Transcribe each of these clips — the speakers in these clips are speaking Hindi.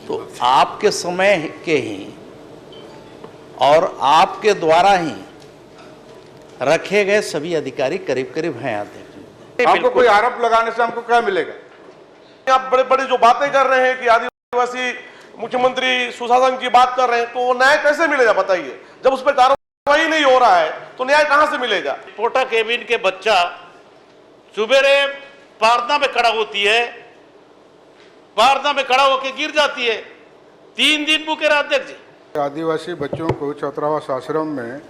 तो आपके समय के ही और आपके द्वारा ही रखे गए सभी अधिकारी करीब करीब हैं अध्यक्ष। हमको कोई आरोप लगाने से हमको क्या मिलेगा? आप बड़े बड़े जो बातें कर रहे हैं कि आदिवासी मुख्यमंत्री सुशासन की बात कर रहे हैं, तो वो न्याय कैसे मिलेगा बताइए? जब उस पर कार्रवाई नहीं हो रहा है तो न्याय कहां से मिलेगा? पोटा केबिन के बच्चा सुबेरे प्रार्थना में खड़ा होती है, प्रार्थना में खड़ा होकर गिर जाती है, 3 दिन भूखे रहे अध्यक्ष जी। आदिवासी बच्चों को छात्रावास आश्रम में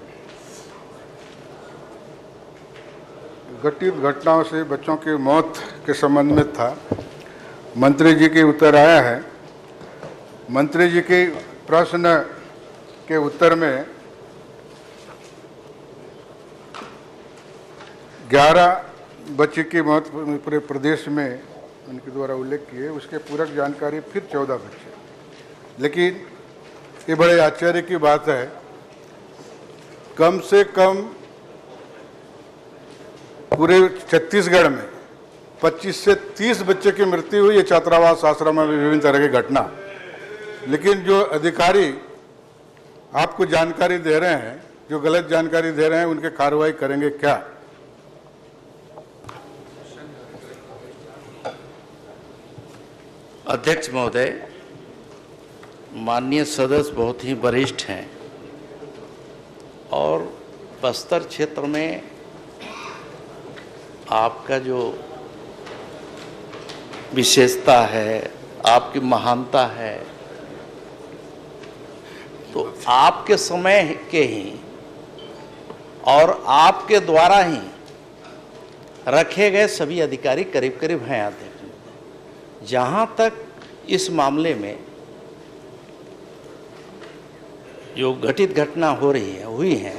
घटित घटनाओं से बच्चों की मौत के संबंध में था। मंत्री जी के उत्तर आया है। मंत्री जी के प्रश्न के उत्तर में 11 बच्चे की मौत पूरे प्रदेश में उनके द्वारा उल्लेख किए, उसके पूरक जानकारी फिर 14 बच्चे। लेकिन ये बड़े आश्चर्य की बात है, कम से कम पूरे छत्तीसगढ़ में 25 से 30 बच्चे की मृत्यु हुई है छात्रावास आश्रम में विभिन्न तरह की घटना। लेकिन जो अधिकारी आपको जानकारी दे रहे हैं, जो गलत जानकारी दे रहे हैं, उनके कार्रवाई करेंगे क्या? अध्यक्ष महोदय, माननीय सदस्य बहुत ही वरिष्ठ हैं और बस्तर क्षेत्र में आपका जो विशेषता है, आपकी महानता है, तो आपके समय के ही और आपके द्वारा ही रखे गए सभी अधिकारी करीब करीब हैं अध्यक्ष। जहाँ तक इस मामले में जो घटित घटना हुई है,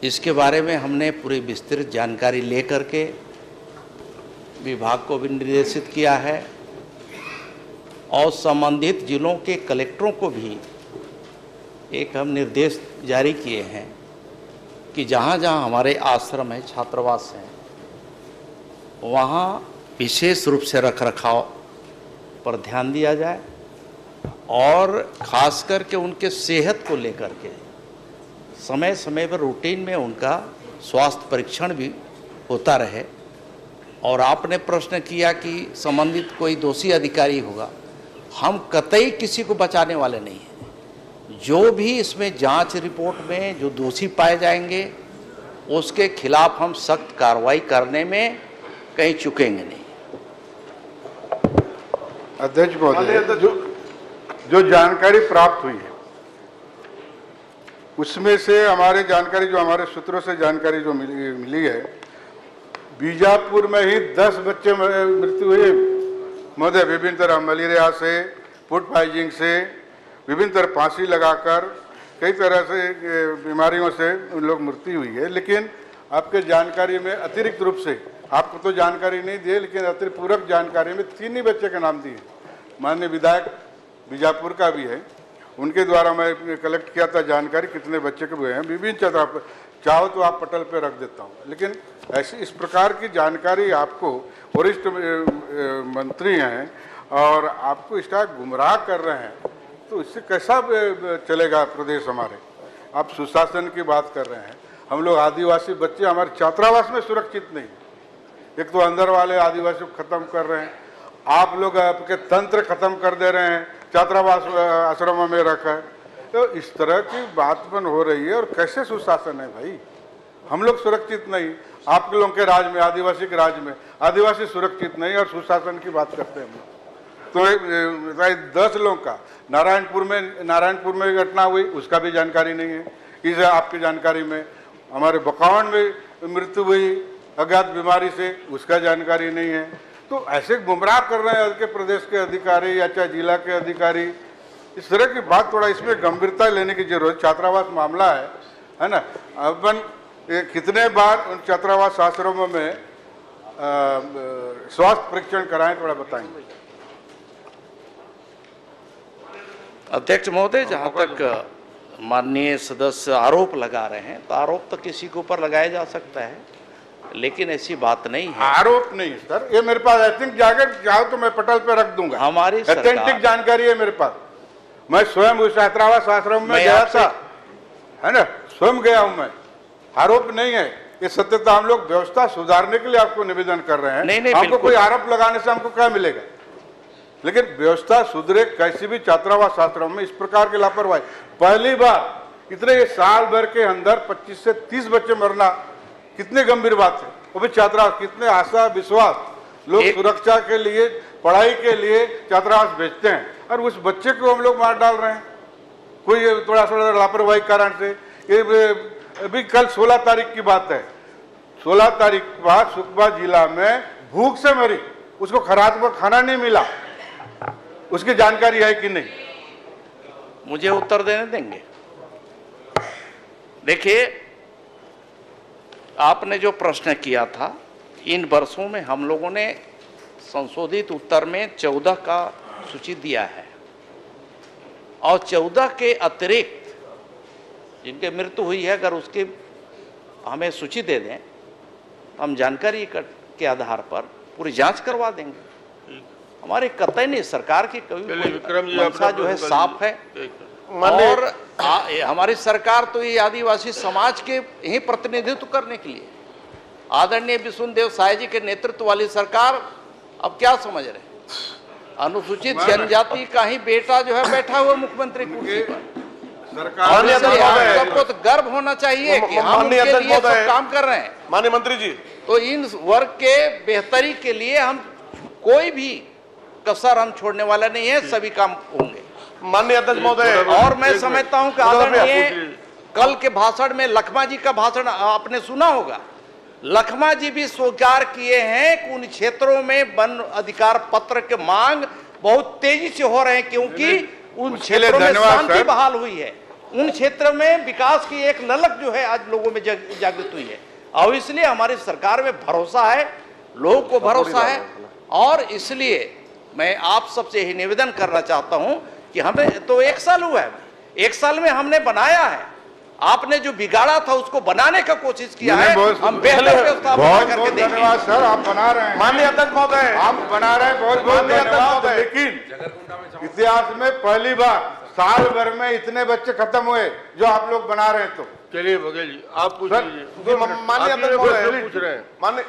इसके बारे में हमने पूरी विस्तृत जानकारी लेकर के विभाग को भी निर्देशित किया है और संबंधित जिलों के कलेक्टरों को भी एक हम निर्देश जारी किए हैं कि जहाँ जहाँ हमारे आश्रम है, छात्रावास हैं, वहाँ विशेष रूप से रखरखाव पर ध्यान दिया जाए और खास करके उनके सेहत को लेकर के समय समय पर रूटीन में उनका स्वास्थ्य परीक्षण भी होता रहे। और आपने प्रश्न किया कि संबंधित कोई दोषी अधिकारी होगा, हम कतई किसी को बचाने वाले नहीं हैं। जो भी इसमें जांच रिपोर्ट में जो दोषी पाए जाएंगे उसके खिलाफ हम सख्त कार्रवाई करने में कहीं चुकेंगे नहीं। अध्यक्ष महोदय, जो जानकारी प्राप्त हुई है उसमें से हमारे जानकारी, जो हमारे सूत्रों से जानकारी जो मिली है, बीजापुर में ही 10 बच्चे मृत्यु हुई महोदय। विभिन्न तरह मलेरिया से, फूड पॉइजनिंग से, विभिन्न तरह फांसी लगाकर कई तरह से बीमारियों से उन लोग मृत्यु हुई है। लेकिन आपके जानकारी में अतिरिक्त रूप से, आपको तो जानकारी नहीं दी है, लेकिन अतिरिक्त पूरक जानकारी में 3 ही बच्चे के नाम दिए। माननीय विधायक बीजापुर का भी है, उनके द्वारा मैं कलेक्ट किया था जानकारी कितने बच्चे के हुए हैं। विभिन्न चतुर, चाहो तो आप पटल पे रख देता हूँ, लेकिन ऐसी इस प्रकार की जानकारी आपको वरिष्ठ मंत्री हैं और आपको इस तरह गुमराह कर रहे हैं, तो इससे कैसा चलेगा प्रदेश हमारे? आप सुशासन की बात कर रहे हैं, हम लोग आदिवासी बच्चे हमारे छात्रावास में सुरक्षित नहीं। एक तो अंदर वाले आदिवासी को खत्म कर रहे हैं, आप लोग आपके तंत्र खत्म कर दे रहे हैं, छात्रावास आश्रमों में रखा है। तो इस तरह की बात बन हो रही है और कैसे सुशासन है भाई? हम लोग सुरक्षित नहीं, आप लोगों के राज में, आदिवासी के राज में आदिवासी सुरक्षित नहीं और सुशासन की बात करते हैं हम लोग। तो 10 लोगों का नारायणपुर में घटना हुई, उसका भी जानकारी नहीं है। इस आपकी जानकारी में हमारे बकावंड में मृत्यु हुई अज्ञात बीमारी से, उसका जानकारी नहीं है। तो ऐसे गुमराह कर रहे हैं के प्रदेश के अधिकारी या चाहे जिला के अधिकारी। इस तरह की बात थोड़ा इसमें गंभीरता लेने की जरूरत। छात्रावास मामला है ना? अपन कितने बार उन छात्रावास आश्रमों में स्वास्थ्य परीक्षण कराएं, थोड़ा बताएंगे? अध्यक्ष महोदय, जहाँ तक माननीय सदस्य आरोप लगा रहे हैं, तो आरोप तो किसी के ऊपर लगाया जा सकता है, लेकिन ऐसी बात नहीं है। आरोप नहीं है सर, ये मेरे पास एथिक जाओ तो मैं पटल पे रख दूंगा। हमारी एथेंटिक जानकारी है मेरे पास। मैं स्वयं उस छात्रावास आश्रम में गया था, है ना, स्वयं गया हूं मैं। आरोप नहीं है, ये सत्यता हम लोग व्यवस्था सुधारने के लिए आपको निवेदन कर रहे हैं। नहीं, हमको कोई आरोप लगाने से हमको क्या मिलेगा? लेकिन व्यवस्था सुधरे, कैसी भी छात्रावास आश्रम में इस प्रकार की लापरवाही पहली बार इतने साल भर के अंदर 25 से 30 बच्चे मरना कितनी गंभीर बात है। वो भी छात्रावास, कितने आशा विश्वास लोग सुरक्षा के लिए, पढ़ाई के लिए छात्रावास भेजते हैं, और उस बच्चे को हम लोग मार डाल रहे हैं कोई थोड़ा थोड़ा लापरवाही कारण से। ये अभी कल 16 तारीख की बात है, 16 तारीख बाद सुकमा जिला में भूख से मरी, उसको खराब को खाना नहीं मिला, उसकी जानकारी है कि नहीं? मुझे उत्तर देने देंगे? देखिए, आपने जो प्रश्न किया था, इन वर्षों में हम लोगों ने संशोधित उत्तर में 14 का सूची दिया है, और 14 के अतिरिक्त जिनके मृत्यु हुई है, अगर उसकी हमें सूची दे दें, हम जानकारी के आधार पर पूरी जांच करवा देंगे। हमारे कतई नहीं, सरकार की कभी मंशा जो है साफ है, और हमारी सरकार तो ये आदिवासी समाज के ही प्रतिनिधित्व करने के लिए, आदरणीय विष्णुदेव साय जी के नेतृत्व वाली सरकार अब क्या समझ रहे, अनुसूचित जनजाति का ही बेटा जो है बैठा हुआ मुख्यमंत्री कुर्सी पर। सबको तो गर्व होना चाहिए कि हम उनके लिए सब काम कर रहे हैं। माननीय मंत्री जी, तो इन वर्ग के बेहतरी के लिए हम कोई भी कसर हम छोड़ने वाला नहीं है, सभी काम होंगे। माननीय अध्यक्ष महोदय, और मैं समझता हूं कि आदरणीय कल के भाषण में लखमा जी का भाषण आपने सुना होगा, लखमा जी भी स्वीकार किए हैं कि उन क्षेत्रों में वन अधिकार पत्र के मांग बहुत तेजी से हो रहे हैं, क्योंकि उन क्षेत्रों में शांति बहाल हुई है, उन क्षेत्र में विकास की एक ललक जो है आज लोगों में जागृत हुई है, और इसलिए हमारी सरकार में भरोसा है, लोगों को भरोसा है। और इसलिए मैं आप सबसे यही निवेदन करना चाहता हूं कि हमें तो 1 साल हुआ है, 1 साल में हमने बनाया है, आपने जो बिगाड़ा था उसको बनाने का कोशिश किया है, हम बेहतर व्यवस्था बना करके देंगे। धन्यवाद सर, आप बना रहे हैं। माननीय अध्यक्ष महोदय, आप बना रहे हैं, बहुत बहुत धन्यवाद। लेकिन इतिहास में पहली बार साल भर में इतने बच्चे खत्म हुए जो आप लोग बना रहे हैं। तो चलिए बघेल जी, आप पूछ लीजिए। माननीय अध्यक्ष महोदय पूछ रहे हैं, माननीय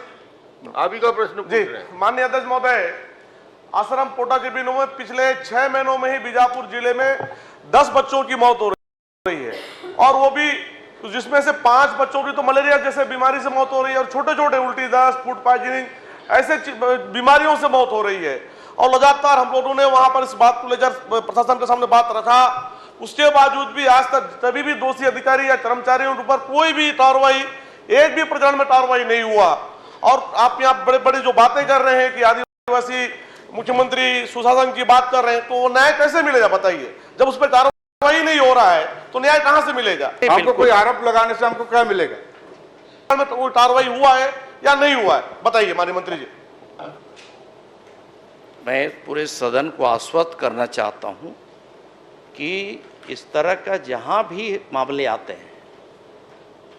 आप ही का प्रश्न पूछ रहे हैं। माननीय अध्यक्ष महोदय, आश्रम पोटा टिबिनो में पिछले 6 महीनों में ही बीजापुर जिले में 10 बच्चों की मौत हो रही है, और वो भी जिसमें से 5 बच्चों की तो मलेरिया जैसे बीमारी से मौत हो रही है, और छोटे छोटे उल्टी, दस्त, फूड पॉइजनिंग ऐसे बीमारियों से मौत हो रही है। और लगातार हम लोगों ने वहां पर इस बात को लेकर प्रशासन के सामने बात रखा, उसके बावजूद भी आज तक सभी भी दोषी अधिकारी या कर्मचारियों के ऊपर कोई भी कार्रवाई, एक भी प्रकरण में कार्रवाई नहीं हुआ। और आप यहाँ बड़े बड़े जो बातें कर रहे हैं कि आदिवासी मुख्यमंत्री सुशासन की बात कर रहे हैं, तो न्याय कैसे मिलेगा बताइए? जब उस पर कार्रवाई नहीं हो रहा है तो न्याय कहां से मिलेगा? हमको कोई आरोप लगाने से हमको क्या मिलेगा? कोई कार्रवाई हुआ है या नहीं हुआ है, बताइए माननीय मंत्री जी। मैं पूरे सदन को आश्वस्त करना चाहता हूं कि इस तरह का जहां भी मामले आते हैं,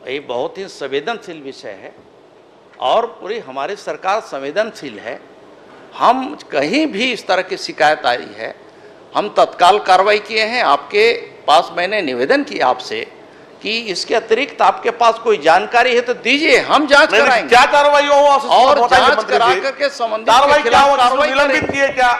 ये बहुत ही संवेदनशील विषय है, और पूरी हमारी सरकार संवेदनशील है। हम कहीं भी इस तरह की शिकायत आई है, हम तत्काल कार्रवाई किए हैं। आपके पास मैंने निवेदन किया आपसे कि इसके अतिरिक्त आपके पास कोई जानकारी है तो दीजिए, हम जांच कराएंगे। क्या कार्रवाई हो और जांच करा करके संबंधित कार्रवाई क्या हुआ? कार्रवाई निलंबित किए क्या?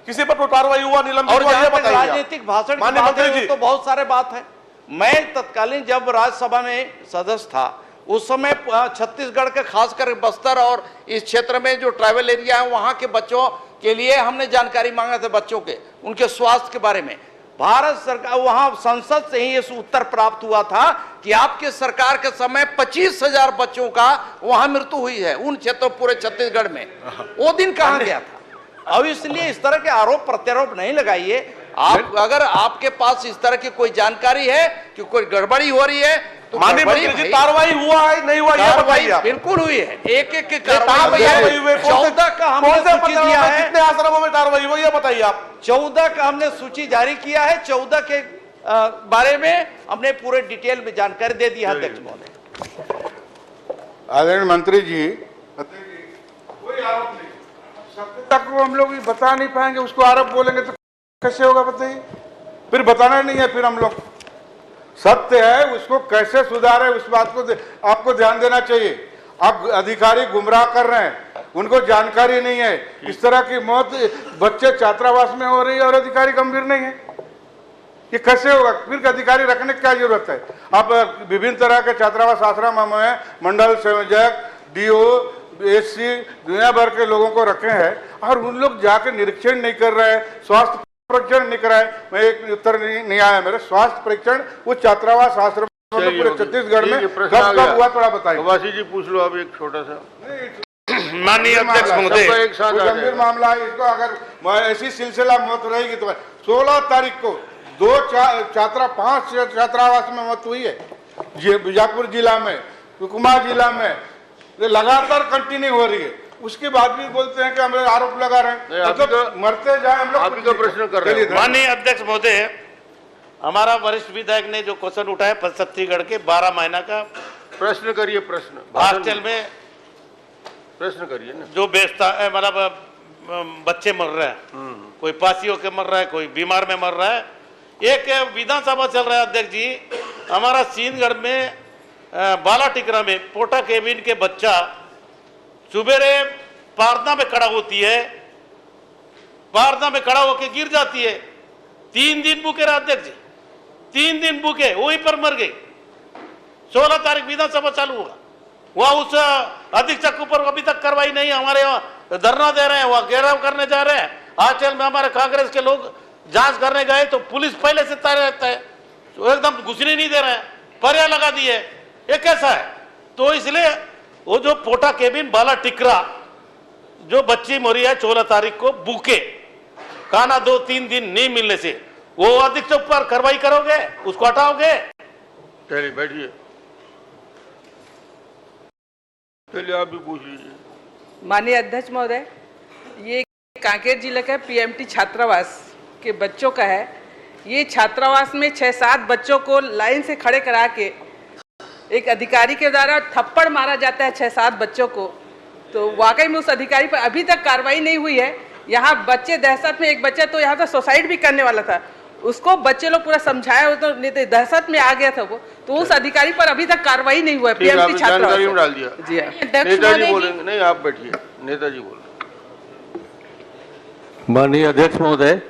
किसी पर कोई कार्रवाई हुआ, निलंबित और हुआ, ये बताइए। राजनीतिक भाषण की बात है तो बहुत सारे बात है। मैं तत्कालीन जब राज्यसभा में सदस्य था, उस समय छत्तीसगढ़ के खासकर बस्तर और इस क्षेत्र में जो ट्राइबल एरिया है, वहां के बच्चों के लिए हमने जानकारी मांगा था, बच्चों के उनके स्वास्थ्य के बारे में। भारत सरकार, वहां संसद से ही इस उत्तर प्राप्त हुआ था कि आपके सरकार के समय 25,000 बच्चों का वहां मृत्यु हुई है, उन क्षेत्रों पूरे छत्तीसगढ़ में। वो दिन कहां गया था? अब इसलिए इस तरह के आरोप प्रत्यारोप नहीं लगाइए। आप अगर आपके पास इस तरह की कोई जानकारी है कि कोई गड़बड़ी हो रही है तो माननीय मंत्री जी, कार्रवाई हुआ है नहीं हुआ, ये बताइए आप। बिल्कुल हुई है, एक एक की कार्रवाई हुई है। 14 का हमने सूची दिया है, कितने आश्रमों में कार्रवाई हुई ये बताइए आप। 14 का हमने सूची जारी किया है, 14 के बारे में हमने पूरे डिटेल में जानकारी दे दी है अध्यक्ष महोदय। आदरणीय मंत्री जी, कोई आरोप नहीं, सत्यता को हम लोग बता नहीं पाएंगे, उसको आरोप बोलेंगे तो कैसे होगा बताइए? फिर बताना नहीं है, फिर हम लोग सत्य है उसको कैसे सुधारे उस बात को आपको ध्यान देना चाहिए। आप अधिकारी गुमराह कर रहे हैं, उनको जानकारी नहीं है। इस तरह की मौत बच्चे छात्रावास में हो रही है और अधिकारी गंभीर नहीं है, ये कैसे होगा? फिर अधिकारी रखने की क्या जरूरत है? आप विभिन्न तरह के छात्रावास आश्रम में मंडल संयोजक, डीओ, एससी, दुनिया भर के लोगों को रखे हैं और उन लोग जाके निरीक्षण नहीं कर रहे हैं, स्वास्थ्य परीक्षण नहीं कराए। मैं एक उत्तर नहीं आया मेरे, स्वास्थ्य परीक्षण वो छात्रावास आश्रम पूरे छत्तीसगढ़ में कब हुआ थोड़ा बताइए। वासी जी पूछ लो, आप एक छोटा सा। माननीय अध्यक्ष महोदय, एक साथ गंभीर मामला है, इसको अगर ऐसी सिलसिला मौत रहेगी तो 16 तारीख को 5 छात्रावास में मौत हुई है, बीजापुर जिला में, सुकमा जिला में, लगातार कंटिन्यू हो रही है। उसके बाद भी बोलते हैं कि हम आरोप लगा रहे हैं, मतलब मरते जाए हम लोग। आप ही का प्रश्न कर रहे हैं। माननीय अध्यक्ष महोदय, हमारा वरिष्ठ विधायक ने जो क्वेश्चन उठाया छत्तीसगढ़ के 12 महीना का प्रश्न करिए, प्रश्न हॉस्टल में प्रश्न करिए ना। जो बेचता है, मतलब बच्चे मर रहे हैं, कोई पासी होकर मर रहा है, कोई बीमार में मर रहा है। एक विधानसभा चल रहा है अध्यक्ष जी, हमारा सीनगढ़ में बाला टिकरा में पोटा केबिन के बच्चा सुबेरे प्रार्थना में खड़ा होती है, प्रार्थना में खड़ा होकर गिर जाती है, 3 दिन भूखे रहा अध्यक्ष जी, 3 दिन भूखे, वहीं पर मर गई। 16 तारीख विधानसभा चालू होगा, वह उस अधीक्षक ऊपर अभी तक कार्रवाई नहीं। हमारे यहाँ धरना दे रहे हैं, वह घेराव करने जा रहे हैं। हॉस्टल में हमारे कांग्रेस के लोग जांच करने गए तो पुलिस पहले से तैयार रहता है, तो एकदम घुसने नहीं दे रहे हैं, पर्या लगा दिए। ये कैसा है? तो इसलिए वो जो पोटा केबिन बाला टिकरा जो बच्ची मरी है 16 तारीख को भूखे, खाना 2-3 दिन नहीं मिलने से, वो अधीक्षक पर कार्रवाई करोगे, उसको हटाओगे? चलिए बैठिए, चलिए आप भी पूछ लीजिए। माननीय अध्यक्ष महोदय, ये कांकेर जिले का पीएमटी छात्रावास के बच्चों का है। ये छात्रावास में 6-7 बच्चों को लाइन से खड़े करा के एक अधिकारी के द्वारा थप्पड़ मारा जाता है 6-7 बच्चों को। तो वाकई में उस अधिकारी पर अभी तक कार्रवाई नहीं हुई है। यहाँ बच्चे दहशत में, एक बच्चा तो यहाँ तो सुसाइड भी करने वाला था, उसको बच्चे लोग पूरा समझाया, तो नहीं तो दहशत में आ गया था वो। तो उस अधिकारी पर अभी तक कार्रवाई नहीं हुआ है। पीएमटी छात्रावास में डाल दिया जी हाँ। नेताजी बोलेंगे। नहीं, आप बैठिए, नेताजी बोल। माननीय अध्यक्ष महोदय,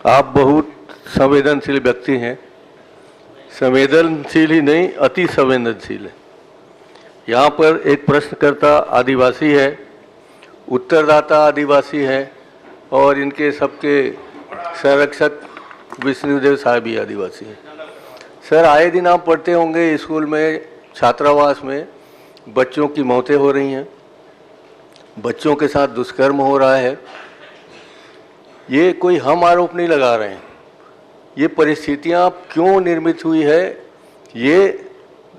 आप बहुत संवेदनशील व्यक्ति हैं, संवेदनशील ही नहीं अति संवेदनशील है। यहाँ पर एक प्रश्नकर्ता आदिवासी है, उत्तरदाता आदिवासी है और इनके सबके संरक्षक विष्णुदेव साहब भी आदिवासी हैं। सर, आए दिन आप पढ़ते होंगे स्कूल में, छात्रावास में बच्चों की मौतें हो रही हैं, बच्चों के साथ दुष्कर्म हो रहा है। ये कोई हम आरोप नहीं लगा रहे हैं, ये परिस्थितियां क्यों निर्मित हुई है ये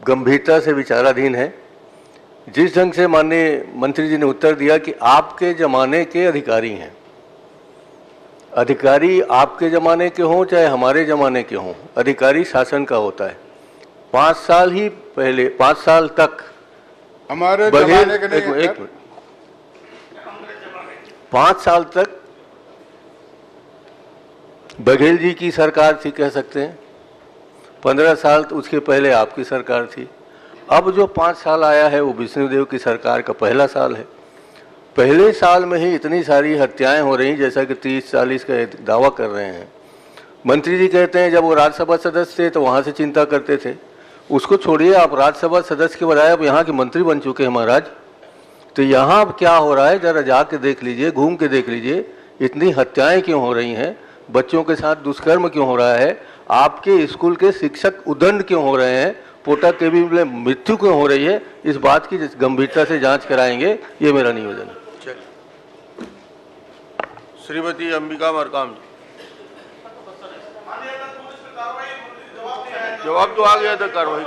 गंभीरता से विचाराधीन है। जिस ढंग से माननीय मंत्री जी ने उत्तर दिया कि आपके ज़माने के अधिकारी हैं, अधिकारी आपके ज़माने के हों चाहे हमारे ज़माने के हों, अधिकारी शासन का होता है। 5 साल ही पहले, 5 साल तक हमारे ज़माने के नहीं, 1 मिनट, 5 साल तक बघेल जी की सरकार थी, कह सकते हैं 15 साल तो उसके पहले आपकी सरकार थी। अब जो 5 साल आया है वो विष्णुदेव की सरकार का पहला साल है। पहले साल में ही इतनी सारी हत्याएं हो रही, जैसा कि 30-40 का दावा कर रहे हैं। मंत्री जी कहते हैं जब वो राज्यसभा सदस्य थे तो वहाँ से चिंता करते थे, उसको छोड़िए, आप राज्यसभा सदस्य के बजाय अब यहाँ के मंत्री बन चुके हैं महाराज। तो यहाँ अब क्या हो रहा है जरा जाके देख लीजिए, घूम के देख लीजिए, इतनी हत्याएँ क्यों हो रही हैं, बच्चों के साथ दुष्कर्म क्यों हो रहा है, आपके स्कूल के शिक्षक उदंड क्यों हो रहे हैं, पोटा केबिन में मृत्यु क्यों हो रही है, इस बात की गंभीरता से जांच कराएंगे, ये मेरा निवेदन है। श्रीमती अंबिका मरकाम, जवाब तो आ गया था, कार्रवाई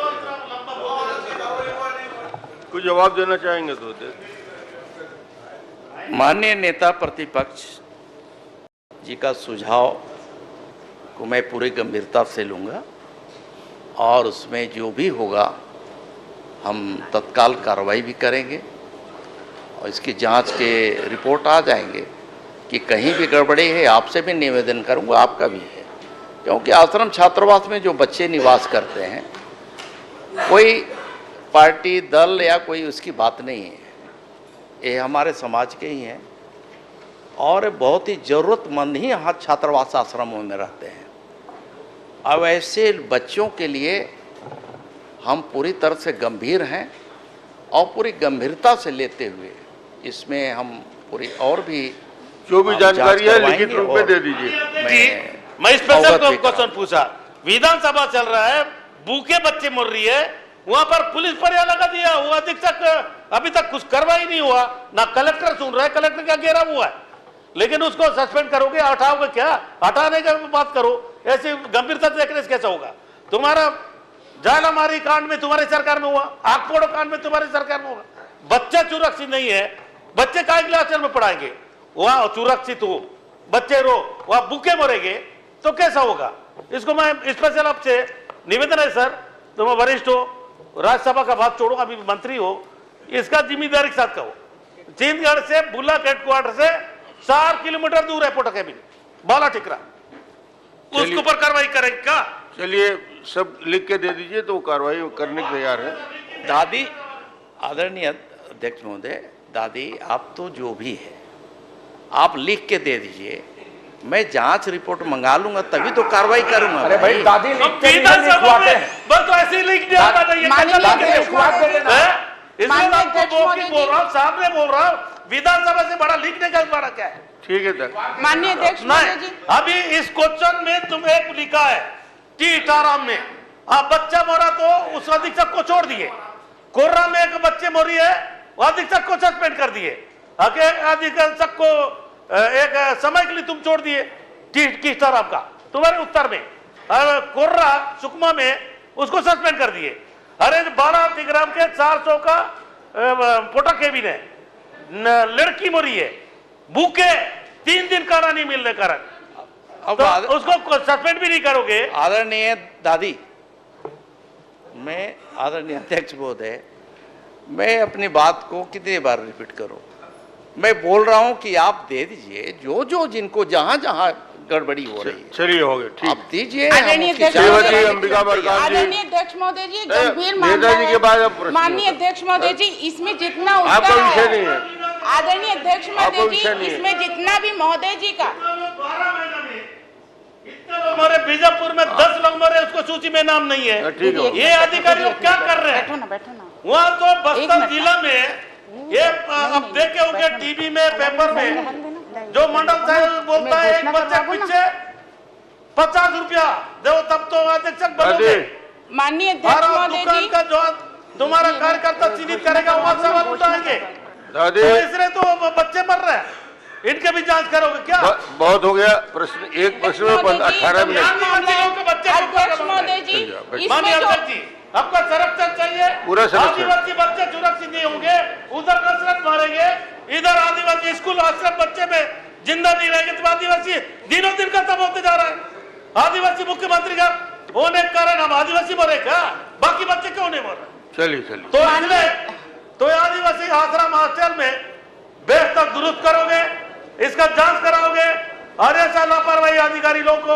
कुछ जवाब देना चाहेंगे तो दे। माननीय नेता प्रतिपक्ष जी का सुझाव को मैं पूरी गंभीरता से लूँगा और उसमें जो भी होगा हम तत्काल कार्रवाई भी करेंगे और इसकी जांच के रिपोर्ट आ जाएंगे कि कहीं भी गड़बड़ी है। आपसे भी निवेदन करूंगा, आपका भी है, क्योंकि आश्रम छात्रावास में जो बच्चे निवास करते हैं कोई पार्टी दल या कोई उसकी बात नहीं है, ये हमारे समाज के ही हैं और बहुत ही ज़रूरतमंद ही यहाँ छात्रावास आश्रमों में रहते हैं। अब ऐसे बच्चों के लिए हम पूरी तरह से गंभीर हैं और पूरी गंभीरता से लेते हुए इसमें हम पूरी और भी जो भी जानकारी है लिखित रूप में दे दीजिए। मैं स्पेशल क्वेश्चन पूछा, विधानसभा चल रहा है, भूखे बच्चे मर रही है, वहां पर पुलिस पर लगा दिया, वो अधीक्षक अभी तक कुछ कार्रवाई नहीं हुआ, ना कलेक्टर सुन रहा है, कलेक्टर का घेरा हुआ है, लेकिन उसको सस्पेंड करोगे, हटाओगे क्या? हटाने का बात करो, ऐसी गंभीरता से देखने से कैसा होगा? तुम्हारा झालामारी कांड में तुम्हारी सरकार में हुआ, आगपोड़ो कांड में तुम्हारी सरकार में होगा। बच्चा सुरक्षित नहीं है, बच्चे का क्लास में पढ़ाएंगे, वहां सुरक्षित हो, बच्चे रो, वहां भूखे मरेंगे तो कैसा होगा? इसको मैं स्पेशल आपसे निवेदन है सर, तुम वरिष्ठ हो, राज्यसभा का बात छोड़ो, अभी मंत्री हो, इसका जिम्मेदारी के साथ कहो। चीनगढ़ से बुलाक हेडक्वार्टर से 4 किलोमीटर दूर है पोटा कैबिन बाला टिकरा, उसके ऊपर कार्रवाई करेंगे क्या? चलिए सब लिख के दे दीजिए तो कार्रवाई करने के तैयार है। दादी, आदरणीय अध्यक्ष महोदय, दादी आप तो जो भी है आप लिख के दे दीजिए, मैं जांच रिपोर्ट मंगा लूंगा तभी तो कार्रवाई करूंगा। अरे भाई दादी लिखते नहीं लिखवाते हैं, बस तो ऐसे ही लिख दिया था, ये दादी लिखवा के देना। इसलिए मैं आपको बोल रहा हूँ, सामने बोल रहा हूँ, विधानसभा से बड़ा लिखने का बड़ा क्या है? ठीक है सर। माननीय अध्यक्ष महोदय जी, अभी इस क्वेश्चन में तुम एक लिखा है टीटाराम में, आप बच्चा मरा तो उस अधीक्षक को छोड़ दिए, कोर्रा में एक बच्चे मरी है, वो अधीक्षक को सस्पेंड कर दिए, अधीक्षक को एक समय के लिए तुम छोड़ दिए टीटाराम का, तुम्हारे उत्तर में कोर्रा सुकमा में उसको सस्पेंड कर दिए। अरे 12 टिग्राम के 400 का पोटा केबिन है, लड़की मरी है, भूखे 3 दिन खाना नहीं मिलने कारण, अब तो उसको सस्पेंड भी नहीं करोगे? आदरणीय दादी, मैं आदरणीय अध्यक्ष महोदय, मैं अपनी बात को कितनी बार रिपीट करूं? मैं बोल रहा हूं कि आप दे दीजिए जो जो जिनको जहां जहां गड़बड़ी हो रही है, चलिए हो गए, ठीक। आप दीजिए। आदरणीय अध्यक्ष श्रीमती अंबिका मरकाम जी, आदरणीय अध्यक्ष महोदय जी, गंभीर मामला नेताजी के बाद अब है। प्रश्न माननीय अध्यक्ष महोदय जी, इसमें जितना आपका उत्तर विषय है, नहीं है। आदरणीय अध्यक्ष आपका महोदय विषय नहीं जी, है। इसमें जितना भी महोदय जी का इतने लोग मरे, बीजापुर में 10 लोग मरे, उसको सूची में नाम नहीं है। ठीक है। ये अधिकारी लोग क्या कर रहे हैं? बैठो ना। वहाँ तो एक बस्तर मिनट। जिला में ये अब देखे होंगे टीवी में, पेपर में, जो मंडल साहब बोलता है एक बच्चे पीछे 50 रुपया दो, तब तो अधीक्षक बनोगे। माननीय अध्यक्ष और महोदय दुकान जी, का जो तुम्हारा कार्यकर्ता चिन्हित करेगा वहाँ सवाल उठाएंगे, दादी तो इसलिए तो बच्चे मर रहे हैं, इनके भी जांच करोगे क्या? बहुत हो गया प्रश्न, एक प्रश्न में 18 मिनट। अध्यक्ष महोदय जी, माननीय इसमें जो अध्यक्ष जी, आपका संरक्षण चाहिए, पूरा संरक्षण। आदिवासी बच्चे सुरक्षित नहीं होंगे, उधर नसरत मारेंगे, इधर आदिवासी स्कूल आश्रम बच्चे में जिंदा नहीं रहेंगे, तो आदिवासी दिनों दिन खत्म होते जा रहा है। आदिवासी मुख्यमंत्री का होने के कारण हम आदिवासी मरे क्या? बाकी बच्चे क्यों नहीं मर रहे? चलिए चलिए, तो इसलिए तो आदिवासी आश्रम हॉस्टल में बेहतर दुरुस्त करोगे, इसका जांच कराओगे, और ऐसा लापरवाही अधिकारी लोगों को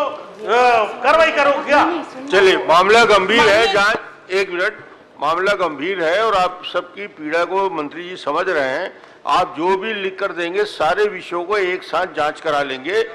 कार्रवाई करोगे क्या? चलिए मामला गंभीर है, जांच, एक मिनट, मामला गंभीर है और आप सबकी पीड़ा को मंत्री जी समझ रहे हैं। आप जो भी लिख कर देंगे सारे विषयों को एक साथ जांच करा लेंगे।